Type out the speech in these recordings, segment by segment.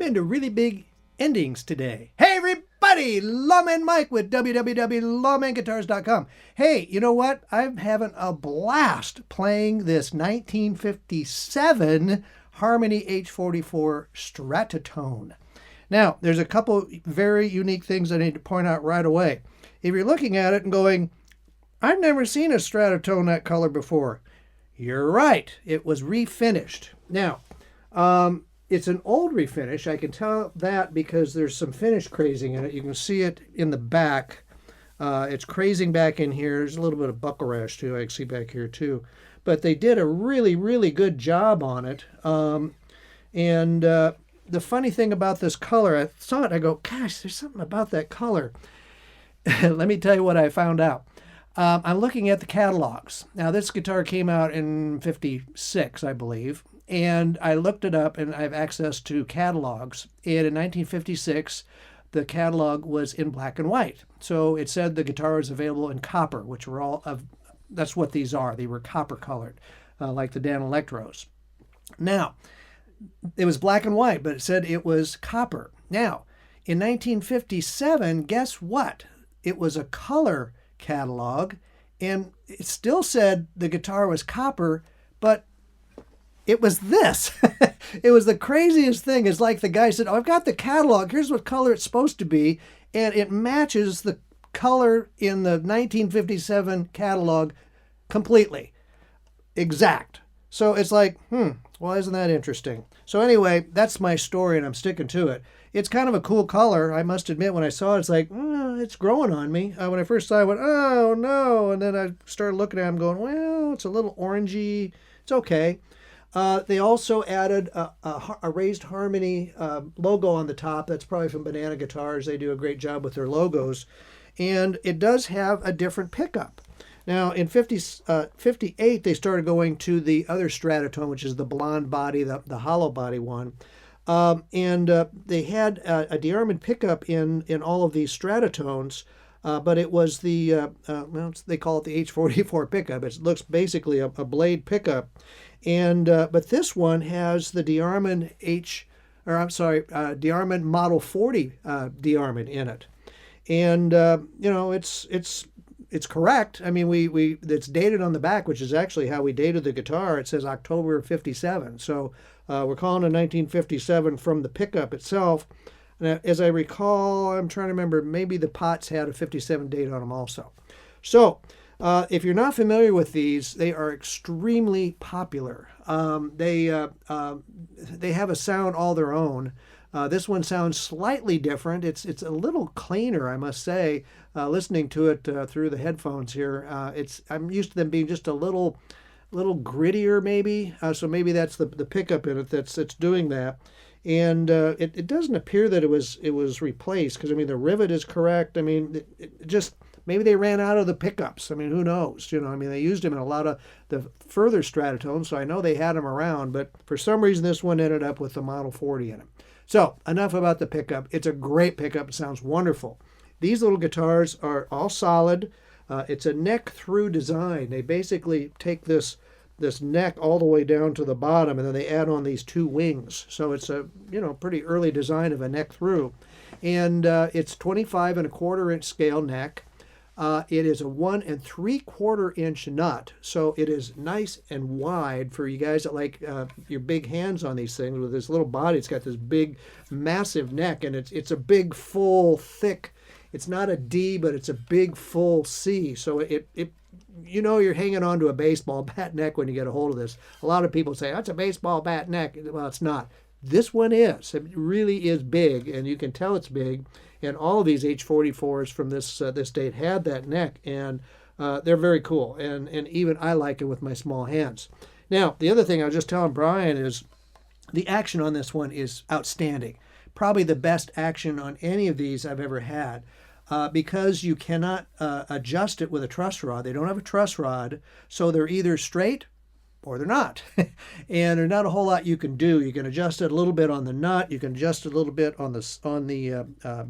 into really big endings today. Hey everybody, LAWMAN Mike with www.lawmanguitars.com. Hey, you know what? I'm having a blast playing this 1957 Harmony H44 Stratotone. Now, there's a couple very unique things I need to point out right away. If you're looking at it and going, I've never seen a Stratotone that color before, you're right. It was refinished. Now, it's an old refinish. I can tell that because there's some finish crazing in it. You can see it in the back. It's crazing back in here. There's a little bit of buckle rash too. I can see back here too. But they did a really, really good job on it. The funny thing about this color, I saw it, I go, gosh, there's something about that color. Let me tell you what I found out. I'm looking at the catalogs. Now, this guitar came out in '56, I believe. And I looked it up, and I have access to catalogs. And in 1956, the catalog was in black and white. So it said the guitar is available in copper, which were all of, that's what these are. They were copper colored, like the Dan Electros. Now, it was black and white, but it said it was copper. Now, in 1957, guess what? It was a color catalog, and it still said the guitar was copper, but it was this. It was the craziest thing. It's like the guy said, oh, I've got the catalog. Here's what color it's supposed to be. And it matches the color in the 1957 catalog completely. Exact. So it's like, well, isn't that interesting? So anyway, that's my story, and I'm sticking to it. It's kind of a cool color. I must admit, when I saw it, it's like, it's growing on me. When I first saw it, I went, oh, no. And then I started looking at it and going, well, it's a little orangey. It's okay. They also added a raised Harmony logo on the top. That's probably from Banana Guitars. They do a great job with their logos. And it does have a different pickup. Now, in 58, they started going to the other Stratotone, which is the blonde body, the hollow body one. They had a DeArmond pickup in all of these Stratotones, but it was the, they call it the H44 pickup. It looks basically a blade pickup. But this one has the DeArmond DeArmond Model 40 DeArmond in it. And, it's correct. I mean, it's dated on the back, which is actually how we dated the guitar. It says October of '57. So we're calling it 1957 from the pickup itself. And as I recall, I'm trying to remember, maybe the pots had a '57 date on them also. So if you're not familiar with these, they are extremely popular. They have a sound all their own. This one sounds slightly different. It's a little cleaner, I must say, listening to it through the headphones here. I'm used to them being just a little grittier, maybe. So maybe that's the pickup in it that's doing that. And it doesn't appear that it was replaced, because I mean the rivet is correct. I mean it just, maybe they ran out of the pickups. I mean, who knows? I mean, they used them in a lot of the further Stratotones, so I know they had them around, but for some reason this one ended up with the Model 40 in it. So enough about the pickup. It's a great pickup. It sounds wonderful. These little guitars are all solid. It's a neck through design. They basically take this neck all the way down to the bottom, and then they add on these two wings. So it's a pretty early design of a neck through. And it's 25 1/4 inch scale neck. It is a 1 3/4 inch nut, so it is nice and wide for you guys that like your big hands on these things. With this little body, it's got this big, massive neck, and it's a big, full, thick. It's not a D, but it's a big, full C. So you're hanging on to a baseball bat neck when you get a hold of this. A lot of people say that's a baseball bat neck. Well, it's not. This one is. It really is big, and you can tell it's big. And all of these H44s from this date had that neck, and they're very cool. And even I like it with my small hands. Now, the other thing I was just telling Brian is the action on this one is outstanding. Probably the best action on any of these I've ever had, because you cannot adjust it with a truss rod. They don't have a truss rod, so they're either straight or they're not. And there's not a whole lot you can do. You can adjust it a little bit on the nut. You can adjust it a little bit on the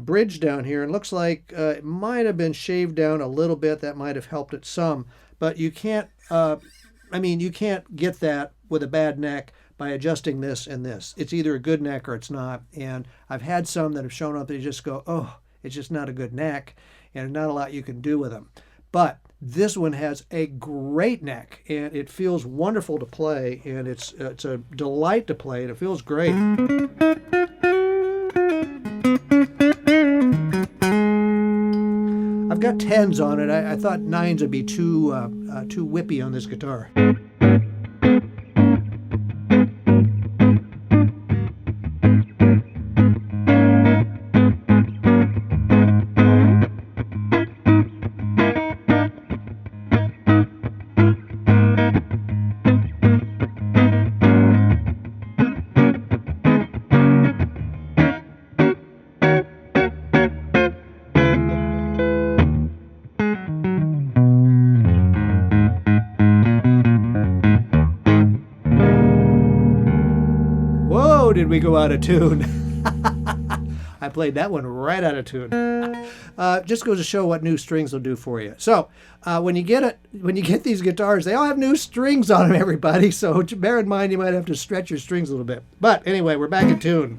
bridge down here. And it looks like it might have been shaved down a little bit. That might have helped it some. But you can't, you can't get that with a bad neck by adjusting this and this. It's either a good neck or it's not. And I've had some that have shown up that you just go, oh, it's just not a good neck, and not a lot you can do with them. But this one has a great neck, and it feels wonderful to play, and it's a delight to play, and it feels great. I've got 10s on it. I thought 9s would be too whippy on this guitar. Did we go out of tune? I played that one right out of tune. Just goes to show what new strings will do for you. So when you get these guitars, they all have new strings on them, everybody. So bear in mind you might have to stretch your strings a little bit. But anyway, we're back in tune.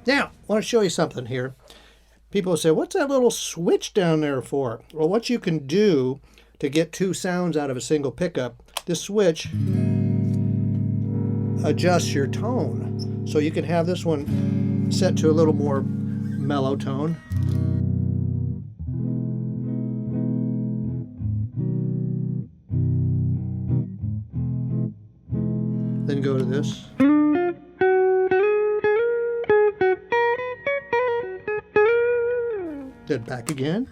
Now, I want to show you something here. People say, what's that little switch down there for? Well, what you can do to get two sounds out of a single pickup, this switch adjusts your tone. So you can have this one set to a little more mellow tone. Then go to this. Then back again.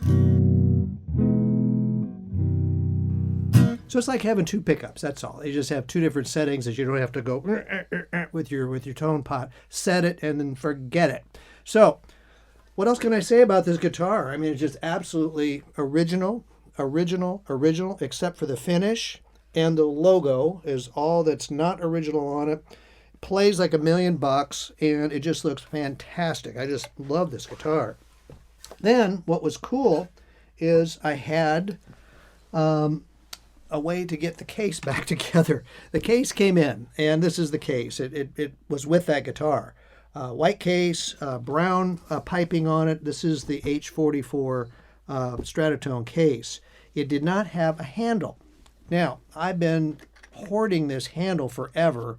So it's like having two pickups, that's all. You just have two different settings that you don't have to go with your tone pot. Set it and then forget it. So what else can I say about this guitar? I mean, it's just absolutely original, except for the finish, and the logo is all that's not original on it. It plays like $1,000,000 and it just looks fantastic. I just love this guitar. Then what was cool is I had a way to get the case back together. The case came in, and this is the case. It was with that guitar. White case, brown piping on it. This is the H44 Stratotone case. It did not have a handle. Now, I've been hoarding this handle forever.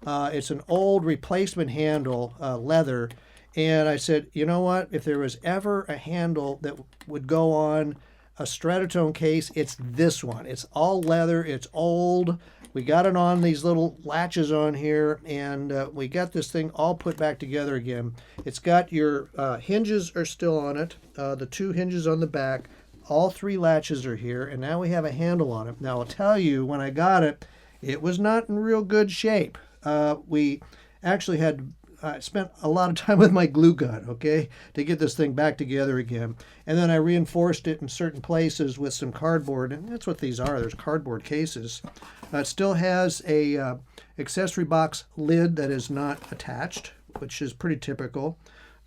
It's an old replacement handle, leather. And I said, you know what? If there was ever a handle that would go on a Stratotone case, it's this one. It's all leather. It's old. We got it on these little latches on here, and we got this thing all put back together again. It's got your hinges are still on it, the two hinges on the back. All three latches are here, and now we have a handle on it. Now, I'll tell you, when I got it, it was not in real good shape. We actually had spent a lot of time with my glue gun, okay, to get this thing back together again. And then I reinforced it in certain places with some cardboard, and that's what these are. There's cardboard cases. It still has a accessory box lid that is not attached, which is pretty typical.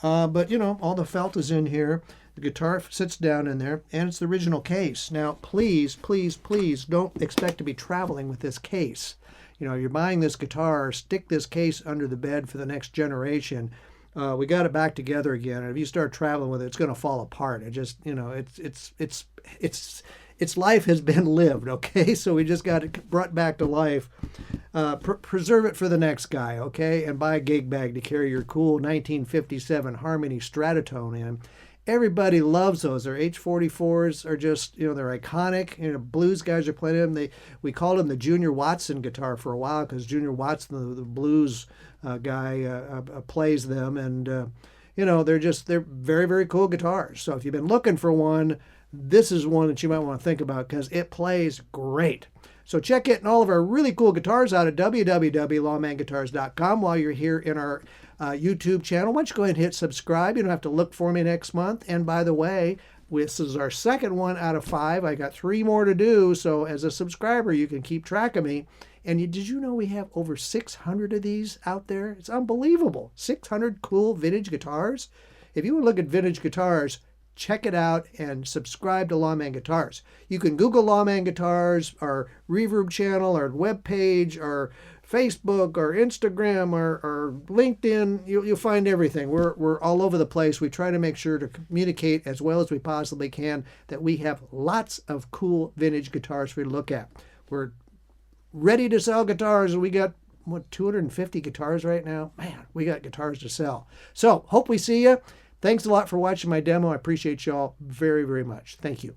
But, you know, all the felt is in here. The guitar sits down in there, and it's the original case. Now, please, please, please don't expect to be traveling with this case. You know, you're buying this guitar, stick this case under the bed for the next generation. We got it back together again, and if you start traveling with it, it's going to fall apart. It just, you know, its life has been lived, okay? So we just got it brought back to life. Preserve it for the next guy, okay? And buy a gig bag to carry your cool 1957 Harmony Stratotone in. Everybody loves those. Their H44s are just, they're iconic. Blues guys are playing them. We called them the Junior Watson guitar for a while because Junior Watson, the blues guy, plays them. And, they're very, very cool guitars. So if you've been looking for one, this is one that you might want to think about because it plays great. So check it and all of our really cool guitars out at www.lawmanguitars.com while you're here in our YouTube channel. Why don't you go ahead and hit subscribe? You don't have to look for me next month. And by the way, this is our second one out of 5. I got 3 more to do. So as a subscriber, you can keep track of me. And did you know we have over 600 of these out there? It's unbelievable. 600 cool vintage guitars. If you want to look at vintage guitars, check it out and subscribe to Lawman Guitars. You can Google Lawman Guitars, our Reverb channel, our webpage, our Facebook, our Instagram, our LinkedIn. You'll find everything. We're all over the place. We try to make sure to communicate as well as we possibly can that we have lots of cool vintage guitars for you to look at. We're ready to sell guitars. We got 250 guitars right now. Man, we got guitars to sell. So hope we see you. Thanks a lot for watching my demo. I appreciate y'all very, very much. Thank you.